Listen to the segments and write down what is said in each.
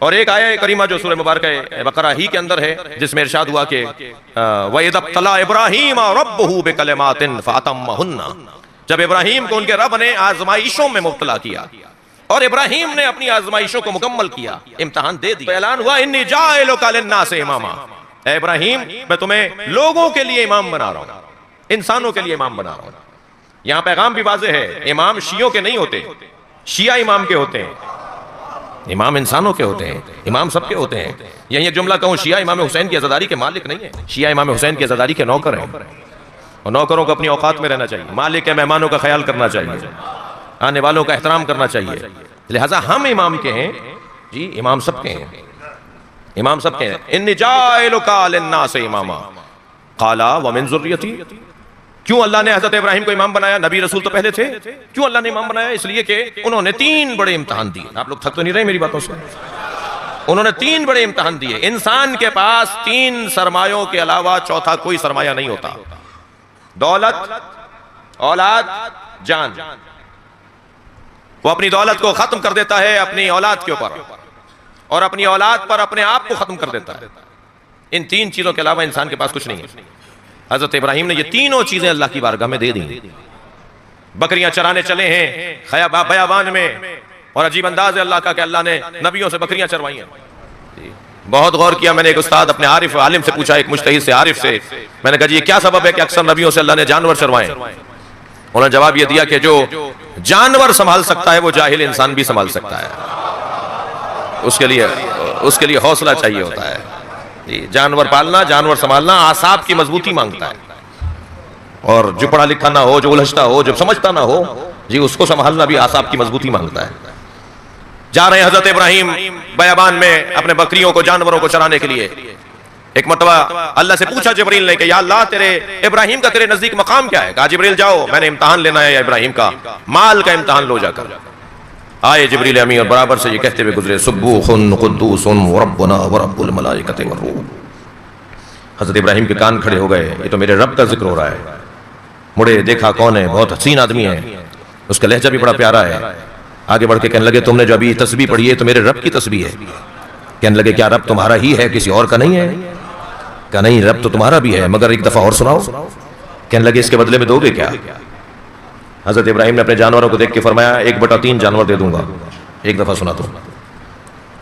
और एक आया करीमा जो सूरह मुबारक बकरा ही के अंदर है, जिसमें इरशाद हुआ कि वइज़ब्तला इब्राहीम रब्बुहु बिकलिमातिन फअतम्महुन्ना, जब इब्राहिम को उनके रब ने आजमाइशों में मुब्तला किया और इब्राहिम ने अपनी आजमाइशों को मुकम्मल किया, इम्तिहान दे दिया, ऐलान हुआ इन्नी जाइलुका लिन्नासि इमामा, ऐ इब्राहिम मैं तुम्हें लोगों के लिए इमाम बना रहा हूं, इंसानों के लिए इमाम बना रहा हूं। यहां पैगाम भी वाज़ेह है, इमाम शियों के नहीं होते, शिया इमाम के होते हैं, इमाम इंसानों के होते हैं, इमाम सबके होते हैं। यही एक जुमला कहूं, शिया इमाम हुसैन की आज़ादारी के मालिक नहीं है, शिया इमाम हुसैन की आज़ादारी के नौकर हैं, और नौकरों को अपनी औकात में रहना चाहिए, मालिक के मेहमानों का ख्याल करना चाहिए, आने वालों का एहतराम करना चाहिए। लिहाजा हम इमाम के हैं जी, इमाम सबके हैं, इमाम सबके हैं। इन्नी जाइलुका लिन्नासि इमामा क़ाला व मिन ज़ुर्रियती, क्यों अल्लाह ने हज़रत इब्राहिम को इमाम बनाया? नबी रसूल तो पहले थे, क्यों अल्लाह ने इमाम बनाया? इसलिए कि उन्होंने 3 बड़े इम्तिहान दिए। आप लोग थक तो नहीं रहे मेरी बातों से? उन्होंने 3 बड़े इम्तिहान दिए। इंसान के पास 3 सरमायों के अलावा चौथा कोई सरमाया नहीं होता, दौलत, औलाद, जान। वो अपनी दौलत को खत्म कर देता है अपनी औलाद के ऊपर, और अपनी औलाद पर अपने आप को खत्म कर देता है। इन 3 चीजों के अलावा इंसान के पास कुछ नहीं है। हजरत इब्राहिम ने ये तीनों चीजें अल्लाह की बारगाह में दे दी। बकरियां चराने चले हैं बयाबान में, और अजीब अंदाज है अल्लाह का कि अल्लाह ने नबियों से बकरियां चरवाई हैं। बहुत गौर किया मैंने, एक उस्ताद अपने आरिफ आलिम से पूछा, एक मुज्तहिद से, आरिफ से, मैंने कहा जी ये क्या सबब है कि अक्सर नबियों से अल्लाह ने जानवर चरवाए? उन्होंने जवाब ये दिया कि जो जानवर संभाल सकता है वो जाहिल इंसान भी संभाल सकता है, उसके लिए हौसला चाहिए होता है। जानवर पालना, जानवर संभालना आसाब की मजबूती मांगता है, और जो पढ़ा लिखा ना हो, जो उलझता हो, जो समझता ना हो जी, उसको संभालना भी आसाब की मजबूती मांगता है। जा रहे हैं हजरत इब्राहिम बयाबान में अपने बकरियों को, जानवरों को चराने के लिए। एक मरतबा अल्लाह से पूछा जिब्रील ने कि या अल्लाह तेरे इब्राहिम का तेरे नजदीक मकाम क्या है? कहा जिब्रील जाओ, मैंने इम्तिहान लेना है इब्राहिम का, माल का इम्तिहान लो जाकर। आए जिब्रील अमीन और बराबर से ये कहते हुए गुजरे, सुब्बूहुन कुद्दूसुन व रब्बुना व रब्बुल मलाइकति वर रूह। हजरत इब्राहिम के कान खड़े हो गए, ये तो मेरे रब का जिक्र हो रहा है। मुड़े, देखा कौन है, बहुत हसीन आदमी है, उसका लहजा भी बड़ा प्यारा है। आगे बढ़ के कहने लगे तुमने जो अभी तस्बीह पढ़ी है तो मेरे रब की तस्बीह है। कहने लगे क्या रब तुम्हारा ही है, किसी और का नहीं है? क्या नहीं, रब तो तुम्हारा भी है, मगर एक दफा और सुनाओ। कहने लगे इसके बदले में दोगे क्या? हजरत इब्राहिम ने अपने जानवरों को देख के फरमाया 1/3 जानवर दे दूंगा, एक दफा सुना दो।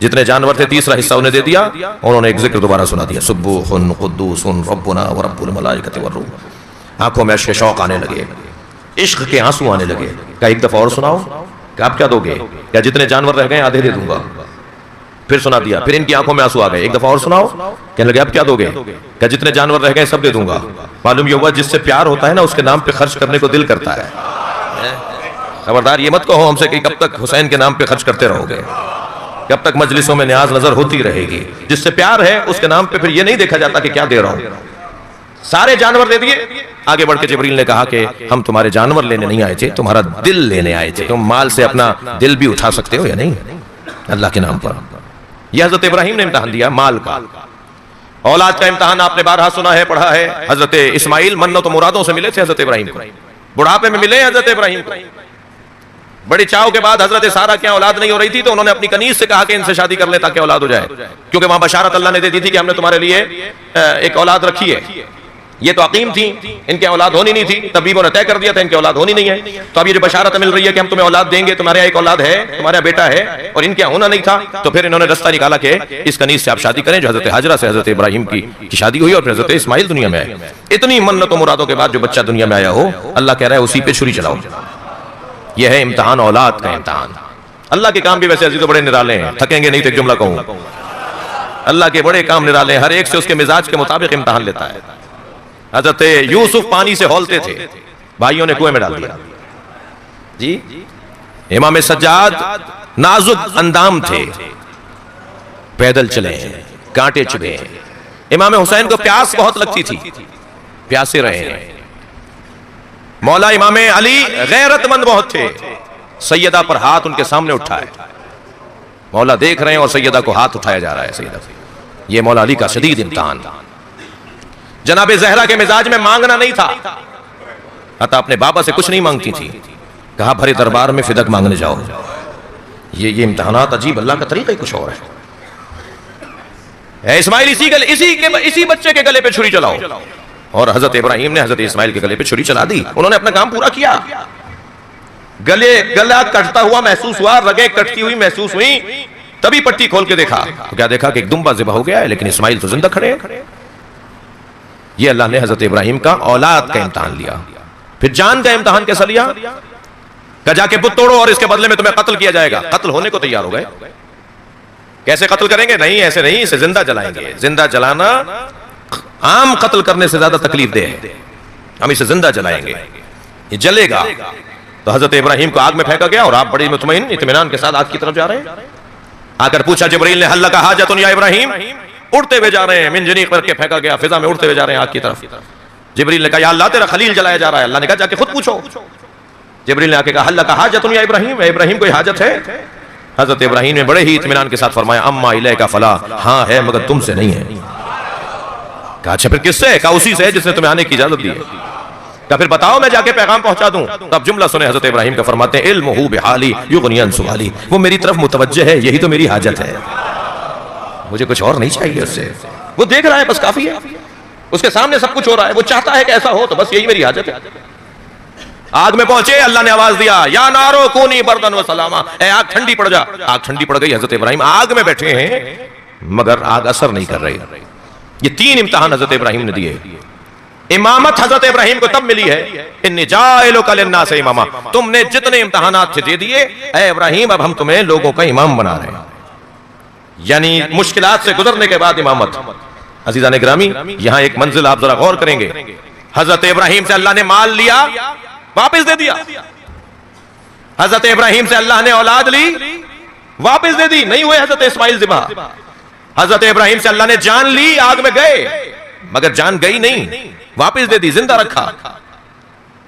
जितने जानवर थे 3रा हिस्सा उन्हें दे दिया। उन्होंने एक जिक्र दोबारा सुना दिया, सुब्बूहुन कुद्दूसुन रब्बुना व रब्बुल मलाइकति वर रूह। आंखों में अश्क शौक आने लगे, इश्क के आंसू आने लगे। क्या एक दफा और सुनाओ? क्या आप क्या दोगे? क्या जितने जानवर रह गए आधे दे दूंगा। फिर सुना दिया, फिर इनकी आंखों में आंसू आ गए, एक दफा और सुनाओ। कहने लगे अब क्या दोगे? क्या जितने जानवर रह गए सब दे दूंगा। मालूम ये हुआ जिससे प्यार होता है ना, उसके नाम पे खर्च करने को दिल करता है। खबरदार ये मत कहो हमसे कि कब तक हुसैन के नाम पे खर्च करते रहोगे, कब तक मजलिसों में न्याज नजर होती रहेगी। जिससे प्यार है उसके नाम पे फिर ये नहीं देखा जाता कि क्या दे रहा हूं। सारे जानवर दे दिए। आगे बढ़ के जिब्रील ने कहा कि हम तुम्हारे जानवर लेने नहीं आए थे, तुम्हारा दिल लेने आए थे। तुम माल से अपना दिल भी उठा सकते हो या नहीं अल्लाह के नाम पर। यह हजरत इब्राहिम ने इम्तिहान दिया माल का। औलाद का इम्तिहान आपने 12 सुना है, पढ़ा है। हजरत इस्माइल मन्नत और मुरादों से मिले थे हजरत इब्राहिम को, बुढ़ापे में मिले हजरत इब्राहिम को। बड़ी चाव के बाद हजरत सारा क्या औलाद नहीं हो रही थी तो उन्होंने अपनी कनीज से कहा कि इनसे शादी कर ले ताकि औलाद हो जाए, क्योंकि वहां बशारत अल्लाह ने दे दी थी कि हमने तुम्हारे लिए एक औलाद रखी है। ये तो अकीम थी, इनके औलाद होनी नहीं थी, तबीबों ने तय कर दिया था इनके औलाद होनी नहीं है। तो अब ये जो बशारत मिल रही है कि हम तुम्हें औलाद देंगे, तुम्हारे एक औलाद है, तुम्हारा बेटा है, और इनके होना नहीं था, तो फिर इन्होंने रास्ता निकाला कि इस कनीज से आप शादी करें। जो हजरत हाजरा से हजरत इब्राहिम की शादी हुई और फिर हजरत इस्माइल दुनिया में आए। इतनी मन्नत और मुरादों के बाद जो बच्चा दुनिया में आया हो, अल्लाह कह रहा है उसी पे छुरी चलाओ। यह है इम्तिहान, औलाद का इम्तिहान। अल्लाह के काम भी वैसे अजीज बड़े निराले हैं, थकेंगे नहीं तो एक जुमला कहूं, अल्लाह के बड़े काम निराले हैं। हर एक से उसके मिजाज के मुताबिक इम्तिहान लेता है। हजरत यूसुफ पानी से हौलते थे, भाइयों ने कुएं में डाल दिया जी। इमाम सज्जाद नाजुक अंदाम थे, पैदल चले, कांटे चुभे। इमाम हुसैन को प्यास बहुत लगती थी, प्यासे रहे। मौला इमाम अली गैरतमंद बहुत थे, सैयदा पर हाथ उनके सामने उठाए। मौला देख रहे हैं और सैयदा को हाथ उठाया जा रहा है। सैयदा, ये मौला अली का शदीद इम्तिहान। जनाब जहरा के मिजाज में मांगना नहीं था, अतः अपने बाबा से कुछ नहीं मांगती थी। कहा भरे दरबार में फिदक मांगने जाओ। ये इम्तिहानात अजीब, अल्लाह का तरीका ही कुछ और है। इस्माइल इसी बच्चे के गले पे छुरी चलाओ। और हजरत इब्राहिम ने हजरत इस्माइल के गले पे छुरी चला दी। उन्होंने अपना काम पूरा किया। गला कटता हुआ महसूस हुआ, रगें कटती हुई महसूस हुई, तभी पट्टी खोल के देखा तो क्या देखा कि एक दुम्बा ज़िबा हो गया है, लेकिन इस्माइल तो जिंदा खड़े हैं। ये अल्लाह ने हजरत इब्राहिम का औलाद का इम्तहान लिया। फिर जान का इम्तहान कैसा लिया? क्या जाके बुत तोड़ो और इसके बदले में तुम्हें कत्ल किया जाएगा। कत्ल होने को तैयार हो गए। कैसे कत्ल करेंगे? नहीं, ऐसे नहीं, इसे जिंदा जलाएंगे। जिंदा जलाना आम कत्ल करने से ज्यादा तकलीफ दे है। हम इसे जिंदा जलाएंगे, ये जलेगा। तो हजरत इब्राहिम को आग में फेंका गया और आप बड़ी मुतमईन इत्मीनान के साथ आग की तरफ जा रहे हैं। आकर पूछा जिब्रील ने, हल्ला का हाजतुन या इब्राहिम। उड़ते हुए जा रहे हैं, मिंजनी करके फेंका गया, फिजा में उड़ते हुए जा रहे हैं आग की तरफ। जिब्रील ने कहा, या अल्लाह तेरा खलील जलाया जा रहा है। अल्लाह ने कहा, जाके खुद पूछो। जिब्रील ने आके कहा, हल्ला का हाजतुन या इब्राहिम, इब्राहिम कोई हाजत है? हजरत इब्राहिम ने बड़े ही इत्मीनान के साथ फरमाया, अम्मा इलैका फला, हाँ है मगर तुमसे नहीं है। कहा, अच्छा फिर किससे है? कहा, उसी से है जिसने तुम्हें आने की इजाजत दी है। कहा, फिर बताओ मैं जाके पैगाम पहुंचा दूं। तब जुमला सुने हजरत इब्राहिम का, फरमाते हैं, इल्मुहु बिहाली युगनी अन सुआली, वो मेरी तरफ मुतवज्जे है, यही तो मेरी हाजत है, मुझे कुछ और नहीं चाहिए उससे। वो देख रहा है, बस काफी है, उसके सामने सब कुछ हो रहा है, वो चाहता है कि ऐसा हो, तो बस यही मेरी हाजत है। आग में पहुंचे, अल्लाह ने आवाज दिया, या नारो कूनी बर्दन व सलामा, ए आग ठंडी पड़ जा। आग ठंडी पड़ गई। हजरत इब्राहिम आग में बैठे हैं मगर आग असर नहीं कर रही। ये 3 इम्तिहान हजरत इब्राहिम ने दिए। इमामत हजरत इब्राहिम को तब मिली है, इन्नी जाइलुका लिन्नास इमामा, तुमने जितने इम्तिहानात थे दे दिए, ए इब्राहिम अब हम तुम्हें लोगों का इमाम बना रहे हैं। यानी मुश्किलात से गुजरने के बाद इमामत। अजीज़ान गिरामी, यहां एक मंजिल आप जरा गौर करेंगे। हजरत इब्राहिम से अल्लाह ने माल लिया, वापस दे दिया। हजरत इब्राहिम से अल्लाह ने औलाद ली, वापस दे दी। नहीं हुए हजरत इस्माइल ज़िबा। हजरत इब्राहिम से अल्लाह ने जान ली, आग में गए मगर जान गई नहीं, वापस दे दी, जिंदा रखा।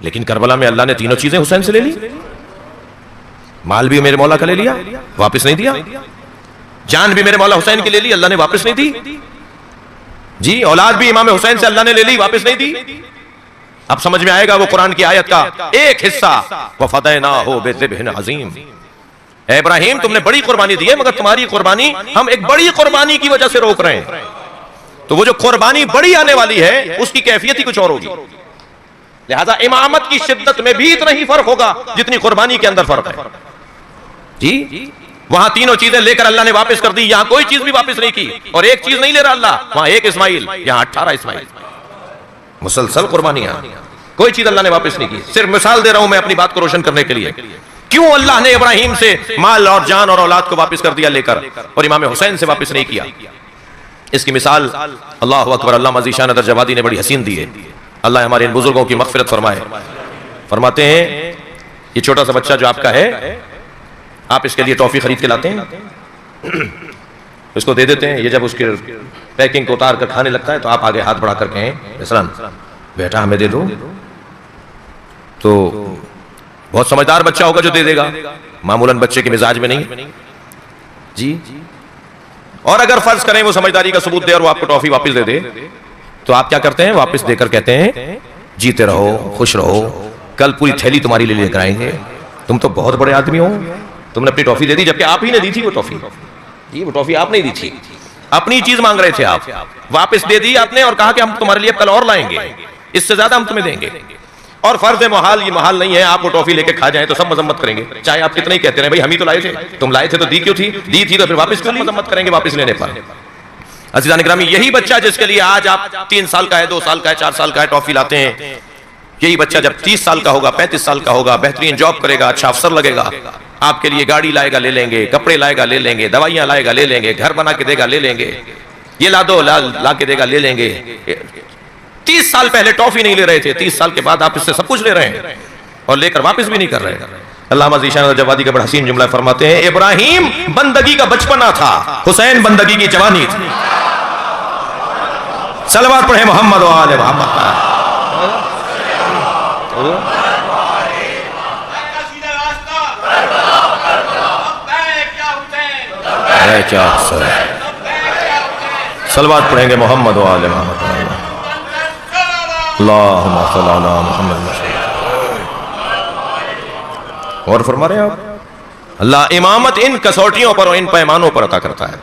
लेकिन करबला में अल्लाह ने तीनों चीजें हुसैन से ले ली। माल भी मेरे मौला का ले लिया, वापस नहीं दिया। जान भी मेरे मौला हुसैन की ले ली, अल्लाह ने वापस नहीं दी। जी, औलाद भी इमाम हुसैन से अल्लाह ने ले ली, वापस नहीं दी। अब समझ में आएगा वो कुरान की आयत का एक हिस्सा, वफ़दैनाहु बिज़िब्हिन अज़ीम। इब्राहिम, तुमने बड़ी कुर्बानी दी है, मगर तुम्हारी कुर्बानी हम एक बड़ी कुर्बानी की वजह से रोक रहे हैं। तो वो जो कुर्बानी बड़ी आने वाली है, उसकी कैफियत ही कुछ और होगी। लिहाजा इमामत की शिद्दत में भी इतना ही फर्क होगा जितनी कुर्बानी के अंदर फर्क है। जी, वहां तीनों चीजें लेकर अल्लाह ने वापस कर दी, यहां कोई चीज भी वापस नहीं की। और एक चीज नहीं ले रहा अल्लाह, वहां एक इस्माइल, यहां 18 इस्माइल। मुसलसल कुर्बानियां, कोई चीज अल्लाह ने वापस नहीं की। सिर्फ मिसाल दे रहा हूं मैं अपनी बात को रोशन करने के लिए, क्यों अल्लाह ने इब्राहिम से माल और जान और औलाद को वापस कर दिया लेकर, और इमाम हुसैन से वापस नहीं किया। इसकी मिसाल अल्लाह अकबर, अल्लाह मज़ीशान दरजवादी ने बड़ी हसीन दी है। अल्लाह हमारे इन बुजुर्गों की मग़फ़िरत फरमाए। फरमाते हैं, ये छोटा सा बच्चा जो आपका है, आप इसके लिए टॉफी खरीद के लाते हैं, इसको दे देते हैं। ये जब उसके पैकिंग को उतार कर खाने लगता है तो आप आगे हाथ बढ़ा कर कहें, इस्लाम बेटा हमें दे दो। तो बहुत समझदार बच्चा होगा जो दे देगा, मामूलन बच्चे के मिजाज में नहीं। जी, और अगर फर्ज करें वो समझदारी का सबूत दे और वो आपको टॉफी वापस दे दे, तो आप क्या करते हैं? वापस देकर कहते हैं, जीते रहो, खुश रहो, कल पूरी थैली तुम्हारी लिए लेकर आएंगे, तुम तो बहुत बड़े आदमी हो, तुमने अपनी टॉफी दे दी, जबकि आप ही ने दी थी वो टॉफी। जी, वो टॉफी आपने दी थी, अपनी चीज मांग रहे थे आप, वापस दे दी आपने और कहा कि हम तुम्हारे लिए कल और लाएंगे, इससे ज्यादा हम तुम्हें देंगे। और फर्ज महाल, ये महाल नहीं है आप वो टॉफी लेके खा जाए तो सब मजम्मत करेंगे, चाहे आप कितना ही कहते रहे भाई हम ही तो लाए थे, तुम लाए थे तो दी क्यों थी, दी थी तो फिर वापस क्यों मजम्मत करेंगे वापस लेने पर। अज़ीज़ान गिरामी, यही बच्चा जिसके लिए आज आप 3 साल का है, 2 साल का है, 4 साल का है, टॉफी लाते हैं, यही बच्चा जब 30 साल का होगा, 35 साल का होगा, बेहतरीन जॉब करेगा, अच्छा अफसर लगेगा, आपके लिए गाड़ी लाएगा ले लेंगे, कपड़े लाएगा ले लेंगे, दवाइयां लाएगा ले लेंगे, घर बना के देगा ले लेंगे, ये ला दो ला के देगा ले लेंगे। 30 साल पहले टॉफी नहीं ले रहे थे, 30 साल के बाद आप इससे सब कुछ ले रहे हैं और लेकर वापस भी नहीं कर रहे। अल्लामा ज़ीशान जवादी का बड़ा हसीन जुमला फरमाते हैं, इब्राहिम बंदगी का बचपना था, हुसैन बंदगी की जवानी थी। सलवात पढ़े मोहम्मद व आले मोहम्मद। क्या सलवात पढ़ेंगे मोहम्मद व आले मोहम्मद। अल्लाहुम्मा सल्ली अला मुहम्मद। और फरमा रहे हैं आप, अल्लाह इमामत इन कसौटियों पर और इन पैमानों पर अता करता है।